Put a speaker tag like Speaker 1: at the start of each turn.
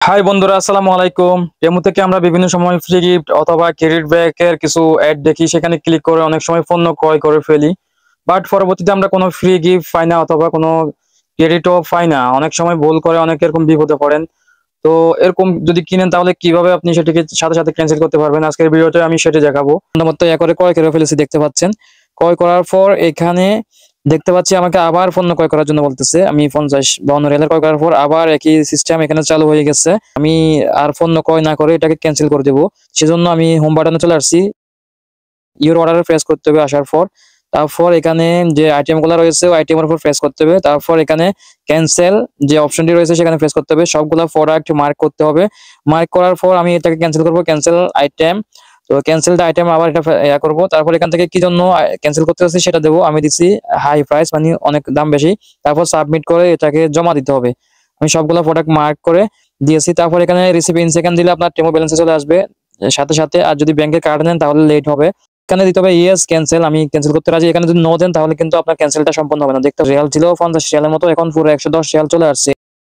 Speaker 1: High বন্ধুরা, আসসালামু আলাইকুম। টেমু থেকে আমরা বিভিন্ন সময় ফ্রি গিফট অথবা ক্রেডিট ব্যাকের কিছু অ্যাড দেখি, সেখানে ক্লিক করে অনেক সময় পণ্য ক্রয় করে ফেলি। বাট পরবর্তীতে আমরা কোনো ফ্রি গিফট পাই না অথবা কোনো ক্রেডিটও পাই না। অনেক সময় ভুল করে অনেক এরকম বিপদে পড়েন। তো এরকম যদি কিনেন তাহলে কিভাবে আপনি সেটিকে সাথে সাথে ক্যান্সেল করতে পারবেন, আজকের ভিডিওতে আমি সেটা দেখাবো। মতো করে ক্রয় করে ফেলেছি, দেখতে পাচ্ছেন। ক্রয় করার পর এখানে দেখতে পাচ্ছি আমাকে আবার পণ্য ক্রয় করার জন্য বলতেছে। আমি 50-52 রিয়ালের ক্রয় করার পর আবার একই সিস্টেম এখানে চালু হয়ে গেছে। আমি আর পণ্য ক্রয় না করে এটাকে ক্যান্সেল করে দেবো। সেজন্য আমি হোম বাটনে চলে আসছি। ইউর অর্ডারে প্রেস করতে হবে। আসার পর তারপর এখানে যে আইটেমগুলো রয়েছে ওই আইটেমের উপর প্রেস করতে হবে। তারপর এখানে ক্যান্সেল যে অপশনটি রয়েছে সেখানে প্রেস করতে হবে। সবগুলা প্রোডাক্ট মার্ক করতে হবে। মার্ক করার পর আমি এটাকে ক্যান্সেল করব। Cancel item. তো ক্যান্সেল দ্য আইটেম, আবার এটা করব। তারপর এখান থেকে কি জন্য ক্যান্সেল করতে চাচ্ছি সেটা দেবো। আমি দিচ্ছি হাই প্রাইস, মানে অনেক দাম বেশি। তারপর সাবমিট করে এটাকে জমা দিতে হবে। আমি সবগুলো প্রোডাক্ট মার্ক করে দিয়েছি। তারপর এখানে রিসিভ ইন সেকেন্ড দিলে আপনার টেমো ব্যালেন্সে চলে আসবে সাথে সাথে। আর যদি ব্যাংকের কার্ড নেন তাহলে লেট হবে। এখানে দিতে হবে ইয়েস ক্যান্সেল, আমি ক্যান্সেল করতে রাজি। এখানে যদি নো দেন তাহলে কিন্তু আপনার ক্যান্সেলটা সম্পন্ন হবে না। দেখতে রিয়াল ছিল 50 রিয়ালের মতো, এখন পুরো 110 রিয়াল চলে আসছে।